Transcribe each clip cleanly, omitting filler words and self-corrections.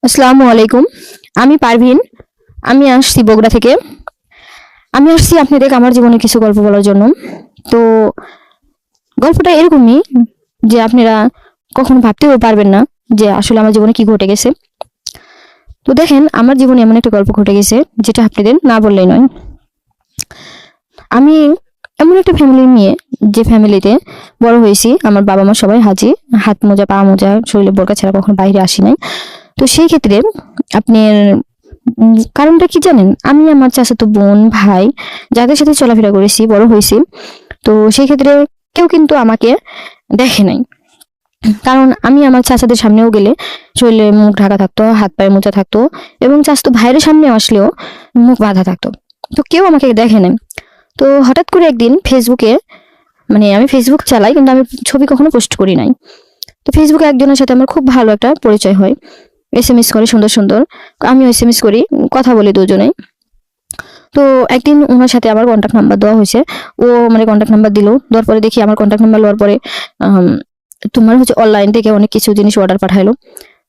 আসসালামু আলাইকুম। আমি পারভিন। আমি আসছি বগুড়া থেকে। আমি আসছি আপনাদের আমার জীবনে কিছু গল্প বলার জন্য। তো গল্পটা এরকমই যে আপনারা কখনো ভাবতেও পারবেন না যে আসলে আমার জীবনে কি ঘটে গেছে। তো দেখেন, আমার জীবনে এমন একটা গল্প ঘটে গেছে যেটা আপনাদের না বললেই নয়। আমি এমন একটা ফ্যামিলি নিয়ে, যে ফ্যামিলিতে বড় হয়েছি। আমার বাবা মা সবাই হাজি, হাত মোজা পা মোজা, শরীরে বোরকা ছাড়া কখনো বাইরে আসি নাই। তো সেই ক্ষেত্রে আপনার কারণটা কি জানেন? আমি আমার চাচাতো বোন ভাই যাদের সাথে চলাফেরা করেছি বড় হয়েছি, তো সেই ক্ষেত্রে কেউ কিন্তু আমাকে দেখে নাই। কারণ আমি আমার চাচাদের সামনেও গেলে শরীরে মুখ ঢাকা থাকতো, হাত পায়ে মোজা থাকতো, এবং চাচাতো ভাইয়ের সামনে আসলেও মুখ বাঁধা থাকতো। তো কেউ আমাকে দেখে নাই। তো হঠাৎ করে একদিন ফেসবুকে, মানে আমি ফেসবুক চালাই কিন্তু আমি ছবি কখনো পোস্ট করি নাই। তো ফেসবুকে একজনের সাথে আমার খুব ভালো একটা পরিচয় হয়। এসএমএস করে সুন্দর সুন্দর, আমিও এসএমএস করি, কথা বলি দুজনেই। তো একদিন ওনার সাথে আমার কন্ট্যাক্ট নাম্বার দেওয়া হয়েছে। ও মানে কন্ট্যাক্ট নাম্বার দিল, দেওয়ার পরে দেখি আমার কন্ট্যাক্ট নাম্বার লওয়ার পরে তোমার অনলাইন থেকে অনেক কিছু জিনিস অর্ডার পাঠাইলো।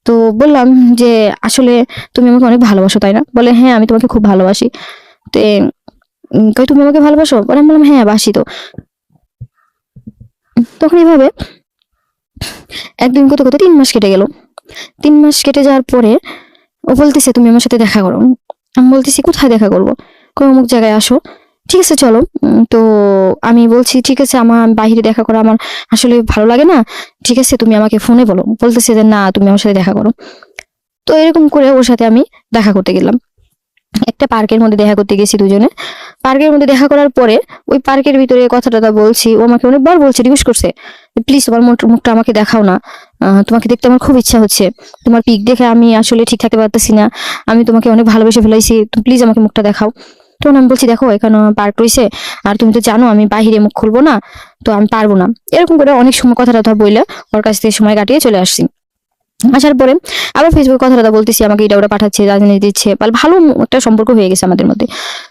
তো বললাম যে আসলে তুমি আমাকে অনেক ভালোবাসো তাই না? বলে হ্যাঁ, আমি তোমাকে খুব ভালোবাসি। তে কই তুমি আমাকে ভালোবাসো? পরে আমি বললাম হ্যাঁ বাসি। তো তখন এইভাবে একদিন করতে করতে 3 মাস কেটে গেল। 3 মাস কেটে যাওয়ার পরে ও বলতেছে তুমি আমার সাথে দেখা করো। আমি বলতেছি কোথায় দেখা করবো? কই অমুক জায়গায় আসো। ঠিক আছে চলো। তো আমি বলছি ঠিক আছে, আমার বাইরে দেখা করা আমার আসলে ভালো লাগে না। ঠিক আছে তুমি আমাকে ফোনে বলো। বলতেছে যে না, তুমি আমার সাথে দেখা করো। তো এরকম করে ওর সাথে আমি দেখা করতে গেলাম। একটা পার্কের মধ্যে দেখা করতে গেছি দুজনে। পার্কের মধ্যে দেখা করার পরে ওই পার্কের ভিতরে কথা টথা বলছি। ও আমাকে অনেকবার বলছে, রিকোয়েস্ট করছে, প্লিজ তোমার মুখটা আমাকে দেখাও না। তোমাকে দেখতে আমার খুব ইচ্ছা হচ্ছে। তোমার পিক দেখে আমি আসলে ঠিক থাকতে পারতেছি না। আমি তোমাকে অনেক ভালোবেসে ফেলাইছি, তুমি প্লিজ আমাকে মুখটা দেখাও। তখন আমি বলছি দেখো এখানে পার্ক রয়েছে, আর তুমি তো জানো আমি বাহিরে মুখ খুলবো না, তো আমি পারবো না। এরকম করে অনেক সময় কথা টথা বইলে ওর কাছ থেকে সময় কাটিয়ে চলে আসছি। আসার পরে আবার ফেসবুকে কথা টথা বলতেছি, আমাকে এটা ওটা পাঠাচ্ছে, রাজনীতি দিচ্ছে, ভালো একটা সম্পর্ক হয়ে গেছে আমাদের মধ্যে।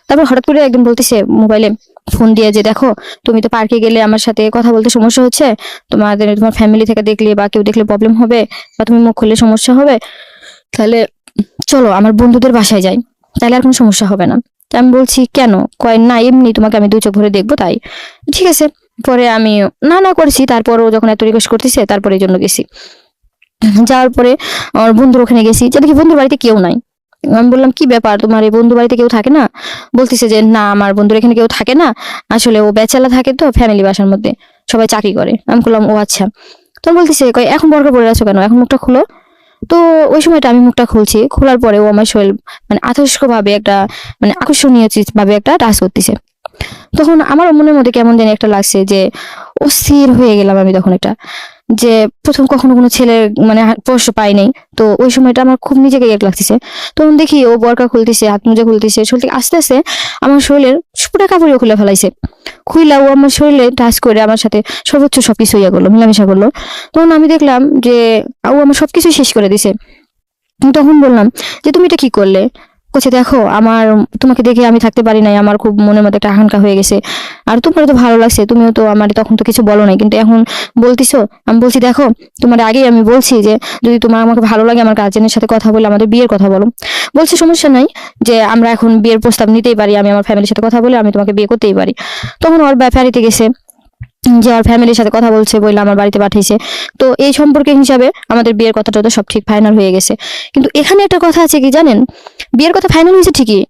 তারপর হঠাৎ করে একদিন বলতেছে মোবাইলে ফোন দিয়ে যে দেখো তুমি তো পার্কে গেলে আমার সাথে কথা বলতে সমস্যা হচ্ছে, তোমার ফ্যামিলি থেকে দেখলে বা কেউ দেখলে প্রবলেম হবে, বা তুমি মুখ খুললে সমস্যা হবে, তাহলে চলো আমার বন্ধুদের বাসায় যাই, তাহলে আর কোনো সমস্যা হবে না। তা আমি বলছি কেন? কয় না এমনি তোমাকে আমি 2 চোখ ভরে দেখবো তাই। ঠিক আছে। পরে আমি না না করেছি, তারপরও যখন এত রিকোয়েস্ট করতেছে তারপরে এই জন্য গেছি। যাওয়ার পরে আমার বন্ধুর ওখানে গেছি, যে দেখি বন্ধুর বাড়িতে কেউ নাই। আমি বললাম কি ব্যাপার, তোমার এই বন্ধু বাড়িতে কেউ থাকে না? বলতেছে যে না, আমার বন্ধুর এখানে কেউ থাকে না, আসলে ও বেচালা থাকে, তো ফ্যামিলি বাসার মধ্যে সবাই চাকরি করে। আমি বললাম ও আচ্ছা। তখন বলতেছে কয় এখন বরকা পড়ে আছো কেন, এখন মুখটা খুলো। তো ওই সময়টা আমি মুখটা খুলছি, খোলার পরে ও আমার শরীর মানে আতস্ক ভাবে একটা, মানে আকর্ষণীয় ভাবে একটা টাচ করতেছে। তখন আমার মনের মধ্যে কেমন জানি একটা লাগছে, যে অস্থির হয়ে গেলাম আমি তখন। একটা যে প্রথম কখনো কোনো ছেলের মানে স্পর্শ পাই নাই, তো ওই সময়টা আমার খুব নিজেকে এক লাগতেছে। তখন দেখি ও বরকা খুলতেছে, হাত মোজা খুলতেছে, শরীর থেকে আস্তে আস্তে আমার শরীরের পুরো কাপড়ও খুলে ফেলাইছে। খুইলা ও আমার শরীরে টাচ করে আমার সাথে সর্বোচ্চ সবকিছু ইয়া করলো, মেলামেশা করলো। তখন আমি দেখলাম যে ও আমার সবকিছু শেষ করে দিছে। তখন বললাম যে তুমি এটা কি করলে? বলছে দেখো আমার, তোমাকে দেখে আমি থাকতে পারি নাই, আমার খুব মনের মধ্যে একটা আকাঙ্ক্ষা হয়ে গেছে, আর তোমার তো ভালো লাগছে, তুমিও তো আমার তখন তো কিছু বলো নাই, কিন্তু এখন বলতিছো। আমি বলছি দেখো, তোমার আগেই আমি বলছি যে যদি তোমার আমাকে ভালো লাগে আমার গার্জেনের সাথে কথা বলে আমাদের বিয়ের কথা বলো। বলছে সমস্যা নাই, যে আমরা এখন বিয়ের প্রস্তাব নিতেই পারি, আমি আমার ফ্যামিলির সাথে কথা বলে আমি তোমাকে বিয়ে করতেই পারি। তখন ওর ব্যাপারিতে গেছে, যে আর ফ্যামিলির সাথে কথা বলছে বলে আমার বাড়িতে পাঠিয়েছে। তো এই সম্পর্কে হিসাবে আমাদের বিয়ের কথাটা তো সব ঠিক ফাইনাল হয়ে গেছে। কিন্তু এখানে একটা কথা আছে কি জানেন? বিয়ের কথা ফাইনাল হয়েছে ঠিকই,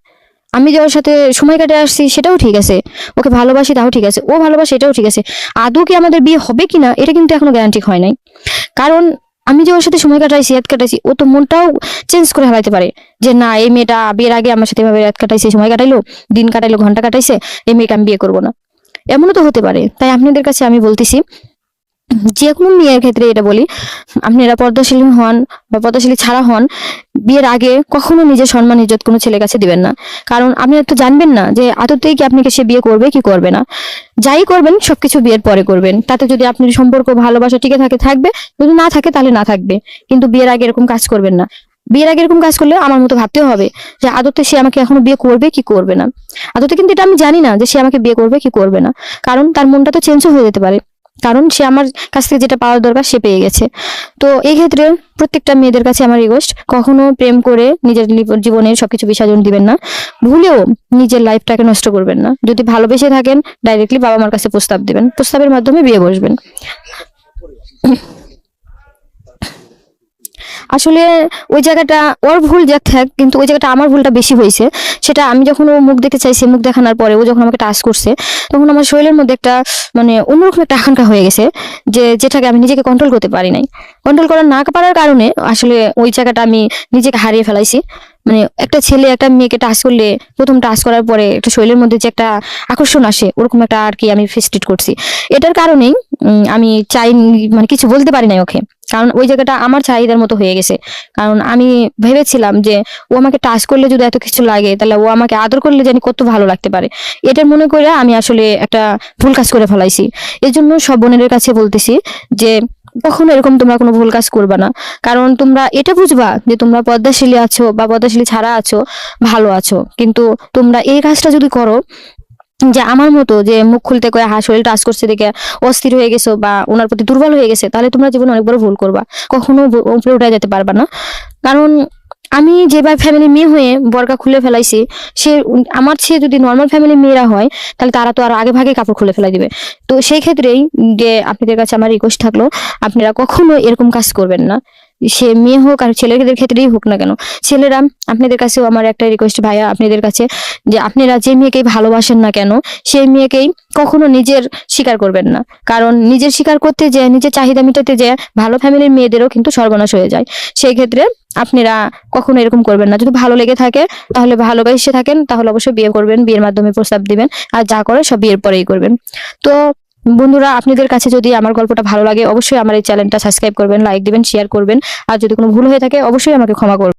আমি যে ওর সাথে সময় কাটে আসছি সেটাও ঠিক আছে, ওকে ভালোবাসি তাও ঠিক আছে, ও ভালোবাসে এটাও ঠিক আছে। আদৌ কি আমাদের বিয়ে হবে কিনা এটা কিন্তু এখনো গ্যারান্টি হয় নাই। কারণ আমি যে ওর সাথে সময় কাটাইছি, রাত কাটাইছি, ও তো মনটাও চেঞ্জ করে হারাইতে পারে, যে না এই মেয়েটা বিয়ের আগে আমার সাথে এভাবে রাত কাটাইছে, সময় কাটাইলো, দিন কাটাইলো, ঘন্টা কাটাইছে, এই মেয়েকে আমি বিয়ে করবো না। এমনও তো হতে পারে। তাই আপনাদের কাছে আমি বলতেছি, যে কোনো মেয়ের ক্ষেত্রে এটা বলি, আপনারা পর্দাশীল হন বা পর্দাশীল ছাড়া হন, বিয়ের আগে কখনো নিজের সম্মান ইজ্জত কোনো ছেলের কাছে দিবেন না। কারণ আপনি তো জানবেন না যে আদতেই কি আপনাকে সে বিয়ে করবে কি করবে না। যাই করবেন সবকিছু বিয়ের পরে করবেন, তাতে যদি আপনার সম্পর্ক ভালোবাসা টিকে থাকে থাকবে, যদি না থাকে তাহলে না থাকবে। কিন্তু বিয়ের আগে এরকম কাজ করবেন না। বিয়ের আগে এরকম কাজ করলে আমার মতো ভাবতেও হবে যে আদতে সে আমাকে এখনো বিয়ে করবে কি করবে না। আদতে কিন্তু এটা আমি জানি না যে সে আমাকে বিয়ে করবে কি করবে না, কারণ তার মনটা তো চেঞ্জও হয়ে যেতে পারে। কারণ সে আমার কাছ থেকে যেটা পাওয়ার দরকার সে পেয়ে গেছে। তো এই ক্ষেত্রে প্রত্যেকটা মেয়েদের কাছে আমার রিকোয়েস্ট, কখনো প্রেম করে নিজের জীবনের সবকিছু বিসর্জন দিবেন না, ভুলেও নিজের লাইফটাকে নষ্ট করবেন না। যদি ভালোবেসে থাকেন ডাইরেক্টলি বাবা মার কাছে প্রস্তাব দিবেন, প্রস্তাবের মাধ্যমে বিয়ে বসবেন। আসলে ওই জায়গাটা ওর ভুল যাক থাক, কিন্তু ওই জায়গাটা আমার ভুলটা বেশি হয়েছে। সেটা আমি যখন ও মুখ দেখতে চাইছে, মুখ দেখানোর পরে ও যখন আমাকে টাচ করছে, তখন আমার শরীরের মধ্যে একটা মানে অন্যরকম একটা আকাঙ্ক্ষা হয়ে গেছে, যেটাকে আমি নিজেকে কন্ট্রোল করতে পারি নাই। কন্ট্রোল করা না পারার কারণে আসলে ওই জায়গাটা আমি নিজেকে হারিয়ে ফেলাইছি। মানে একটা ছেলে একটা মেয়েকে টাচ করলে, প্রথম টাচ করার পরে একটা শরীরের মধ্যে যে একটা আকর্ষণ আসে, ওরকম একটা আর কি আমি ফেস্টিট করছি। এটার কারণেই আমি চাই, মানে কিছু বলতে পারি নাই ওকে, কারণ ওই জায়গাটা আমার চাহিদার মতো হয়ে গেছে। কারণ আমি ভেবেছিলাম যে ও আমাকে টাচ করলে যদি এত কিছু লাগে, তাহলে ও আমাকে আদর করলে জানি কত ভালো লাগতে পারে। এটার মনে করে আমি আসলে একটা ভুল কাজ করে ফেলাইছি। এই জন্য সব বোনেদের কাছে বলতেছি যে কখনো এরকম তোমরা কোনো ভুল কাজ করবে না। কারণ তোমরা এটা বুঝবা যে তোমরা পদ্মাশীলী আছো বা পদ্মাশীলী ছাড়া আছো, ভালো আছো, কিন্তু তোমরা এই কাজটা যদি করো, যে আমার মতো যে মুখ খুলতে কয়ে শরীর টাচ করছে দেখে অস্থির হয়ে গেছো বা ওনার প্রতি দুর্বল হয়ে গেছে, তাহলে তোমরা জীবনে অনেক বড় ভুল করবা, কখনো উপরে উঠে যেতে পারবা না। কারণ আমি যেভাবে ফ্যামিলি মেয়ে হয়ে বরকা খুলে ফেলাইছি, সে আমার চেয়ে যদি নর্মাল ফ্যামিলি মেয়েরা হয়, তাহলে তারা তো আর আগে ভাগে কাপড় খুলে ফেলাই দিবে। তো সেই ক্ষেত্রেই যে আপনাদের কাছে আমার রিকোয়েস্ট থাকলো, আপনারা কখনো এরকম কাজ করবেন না, সে মেয়ে হোক আর ছেলেদের ক্ষেত্রেই হোক না কেন। ছেলেরা, আপনাদের কাছেও আমার একটা রিকোয়েস্ট ভাইয়া আপনাদের কাছে, যে আপনারা যে মেয়েকেই ভালোবাসেন না কেন, সেই মেয়েকেই কখনো নিজের স্বীকার করবেন না। কারণ নিজের স্বীকার করতে যে, নিজের চাহিদা মেটাতে যে ভালো ফ্যামিলির মেয়েদেরও কিন্তু সর্বনাশ হয়ে যায়। সেই ক্ষেত্রে আপনারা কখনো এরকম করবেন না। যদি ভালো লেগে থাকে, তাহলে ভালোবেসে থাকেন, তাহলে অবশ্যই বিয়ে করবেন, বিয়ের মাধ্যমে প্রস্তাব দিবেন, আর যা করে সব বিয়ের পরেই করবেন। তো বন্ধুরা, আপনাদের কাছে যদি আমার গল্পটা ভালো লাগে, অবশ্যই আমার এই চ্যানেলটা সাবস্ক্রাইব করবেন, লাইক দিবেন, শেয়ার করবেন। আর যদি কোনো ভুল হয়ে থাকে অবশ্যই আমাকে ক্ষমা করবেন।